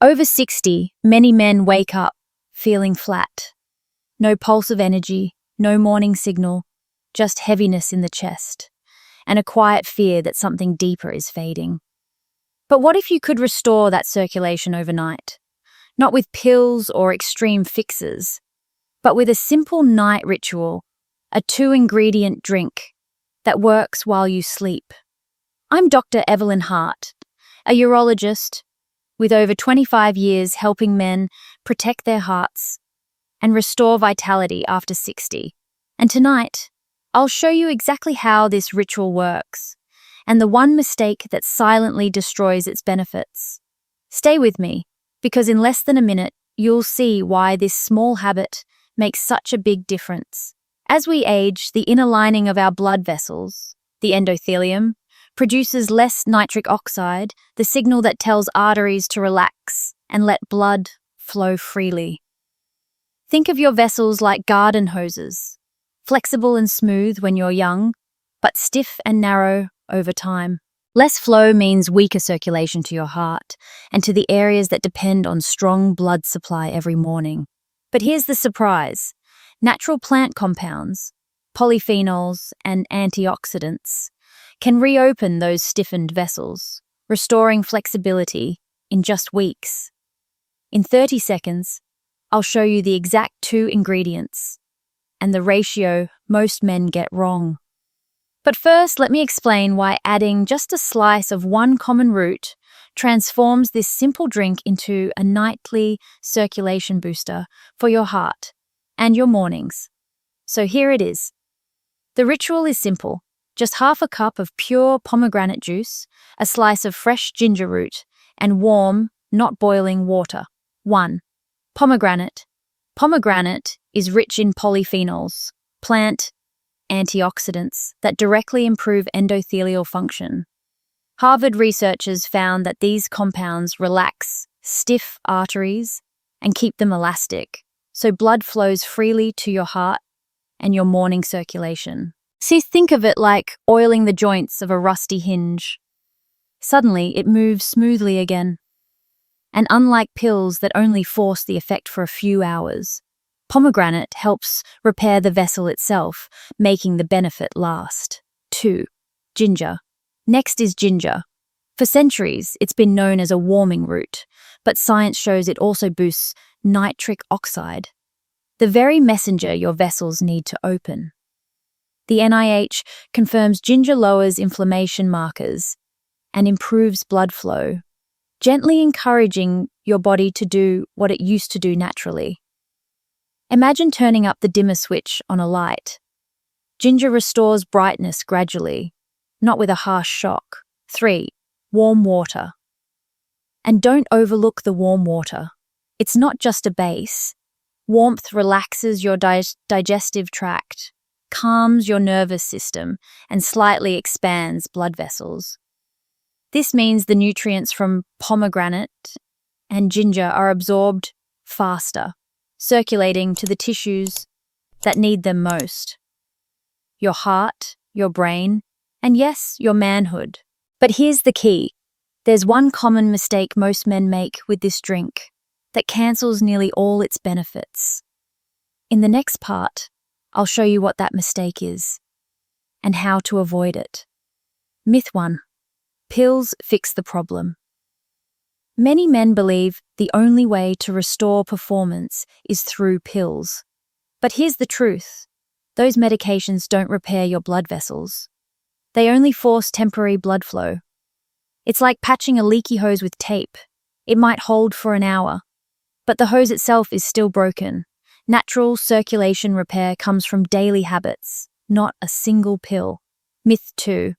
Over 60, many men wake up feeling flat. No pulse of energy, no morning signal, just heaviness in the chest, and a quiet fear that something deeper is fading. But what if you could restore that circulation overnight? Not with pills or extreme fixes, but with a simple night ritual, a 2-ingredient drink that works while you sleep. I'm Dr. Evelyn Hart, a urologist with over 25 years helping men protect their hearts and restore vitality after 60. And tonight, I'll show you exactly how this ritual works and the one mistake that silently destroys its benefits. Stay with me, because in less than a minute, you'll see why this small habit makes such a big difference. As we age, the inner lining of our blood vessels, the endothelium, produces less nitric oxide, the signal that tells arteries to relax and let blood flow freely. Think of your vessels like garden hoses, flexible and smooth when you're young, but stiff and narrow over time. Less flow means weaker circulation to your heart and to the areas that depend on strong blood supply every morning. But here's the surprise. Natural plant compounds, polyphenols, and antioxidants can reopen those stiffened vessels, restoring flexibility in just weeks. In 30 seconds, I'll show you the exact 2 ingredients and the ratio most men get wrong. But first, let me explain why adding just a slice of one common root transforms this simple drink into a nightly circulation booster for your heart and your mornings. So here it is. The ritual is simple. Just half a cup of pure pomegranate juice, a slice of fresh ginger root, and warm, not boiling water. 1. Pomegranate. Pomegranate is rich in polyphenols, plant antioxidants that directly improve endothelial function. Harvard researchers found that these compounds relax stiff arteries and keep them elastic, so blood flows freely to your heart and your morning circulation. See, think of it like oiling the joints of a rusty hinge. Suddenly, it moves smoothly again. And unlike pills that only force the effect for a few hours, pomegranate helps repair the vessel itself, making the benefit last. 2. Ginger. Next is ginger. For centuries, it's been known as a warming root, but science shows it also boosts nitric oxide, the very messenger your vessels need to open. The NIH confirms ginger lowers inflammation markers and improves blood flow, gently encouraging your body to do what it used to do naturally. Imagine turning up the dimmer switch on a light. Ginger restores brightness gradually, not with a harsh shock. 3. Warm water. And don't overlook the warm water. It's not just a base. Warmth relaxes your digestive tract, calms your nervous system, and slightly expands blood vessels. This means the nutrients from pomegranate and ginger are absorbed faster, circulating to the tissues that need them most. Your heart, your brain, and yes, your manhood. But here's the key. There's one common mistake most men make with this drink that cancels nearly all its benefits. In the next part, I'll show you what that mistake is and how to avoid it. Myth 1. Pills fix the problem. Many men believe the only way to restore performance is through pills. But here's the truth. Those medications don't repair your blood vessels. They only force temporary blood flow. It's like patching a leaky hose with tape. It might hold for an hour, but the hose itself is still broken. Natural circulation repair comes from daily habits, not a single pill. Myth 2.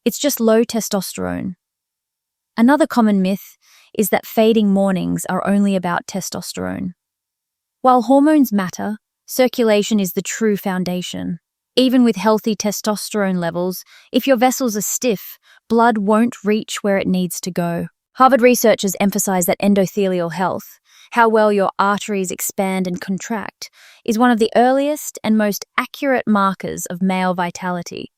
It's just low testosterone. Another common myth is that fading mornings are only about testosterone. While hormones matter, circulation is the true foundation. Even with healthy testosterone levels, if your vessels are stiff, blood won't reach where it needs to go. Harvard researchers emphasize that endothelial health, how well your arteries expand and contract, is one of the earliest and most accurate markers of male vitality.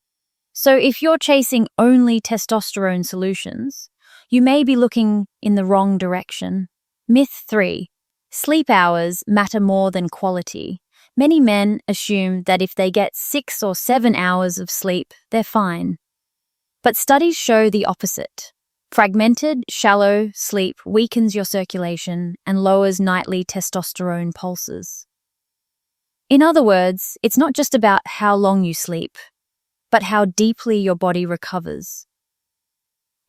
So if you're chasing only testosterone solutions, you may be looking in the wrong direction. Myth 3. Sleep hours matter more than quality. Many men assume that if they get 6 or 7 hours of sleep, they're fine. But studies show the opposite. Fragmented, shallow sleep weakens your circulation and lowers nightly testosterone pulses. In other words, it's not just about how long you sleep, but how deeply your body recovers.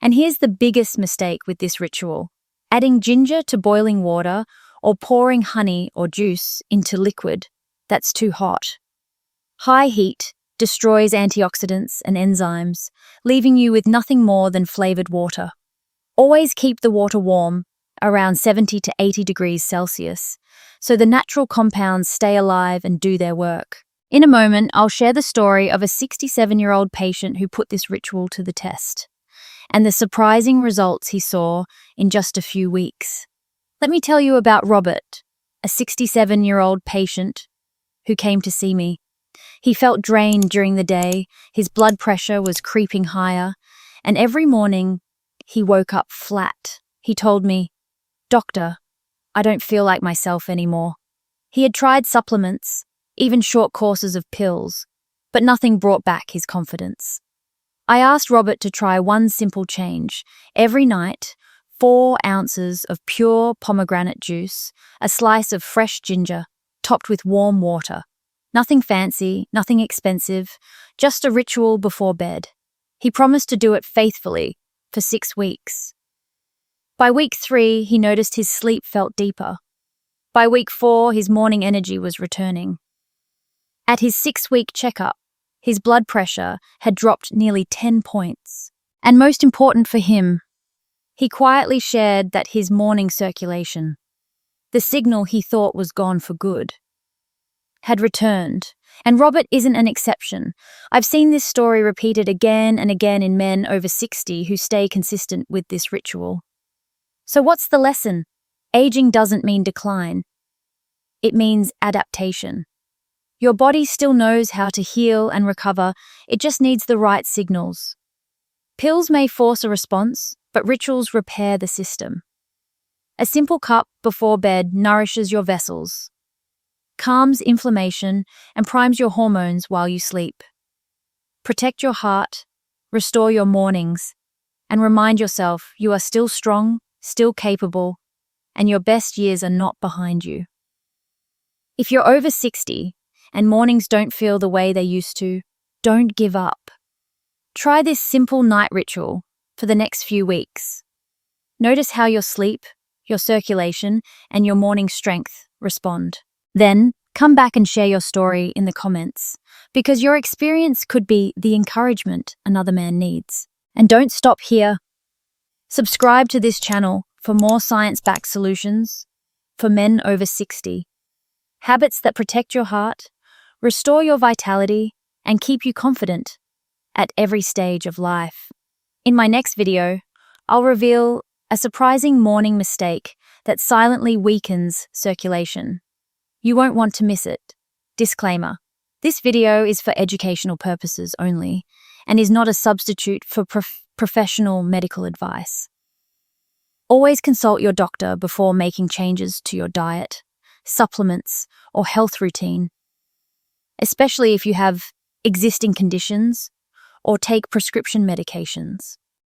And here's the biggest mistake with this ritual: adding ginger to boiling water or pouring honey or juice into liquid that's too hot. High heat destroys antioxidants and enzymes, leaving you with nothing more than flavored water. Always keep the water warm, around 70 to 80 degrees Celsius, so the natural compounds stay alive and do their work. In a moment, I'll share the story of a 67-year-old patient who put this ritual to the test, and the surprising results he saw in just a few weeks. Let me tell you about Robert, a 67-year-old patient who came to see me. He felt drained during the day, his blood pressure was creeping higher, and every morning he woke up flat. He told me, "Doctor, I don't feel like myself anymore." He had tried supplements, even short courses of pills, but nothing brought back his confidence. I asked Robert to try one simple change. Every night, 4 ounces of pure pomegranate juice, a slice of fresh ginger, topped with warm water. Nothing fancy, nothing expensive, just a ritual before bed. He promised to do it faithfully for 6 weeks. By week 3, he noticed his sleep felt deeper. By week 4, his morning energy was returning. At his 6-week checkup, his blood pressure had dropped nearly 10 points. And most important for him, he quietly shared that his morning circulation, the signal he thought was gone for good, had returned. And Robert isn't an exception. I've seen this story repeated again and again in men over 60 who stay consistent with this ritual. So what's the lesson? Aging doesn't mean decline. It means adaptation. Your body still knows how to heal and recover, it just needs the right signals. Pills may force a response, but rituals repair the system. A simple cup before bed nourishes your vessels, calms inflammation, and primes your hormones while you sleep. Protect your heart, restore your mornings, and remind yourself you are still strong, still capable, and your best years are not behind you. If you're over 60 and mornings don't feel the way they used to, don't give up. Try this simple night ritual for the next few weeks. Notice how your sleep, your circulation, and your morning strength respond. Then, come back and share your story in the comments, because your experience could be the encouragement another man needs. And don't stop here. Subscribe to this channel for more science-backed solutions for men over 60. Habits that protect your heart, restore your vitality, and keep you confident at every stage of life. In my next video, I'll reveal a surprising morning mistake that silently weakens circulation. You won't want to miss it. Disclaimer: this video is for educational purposes only and is not a substitute for professional medical advice. Always consult your doctor before making changes to your diet, supplements, or health routine, especially if you have existing conditions or take prescription medications.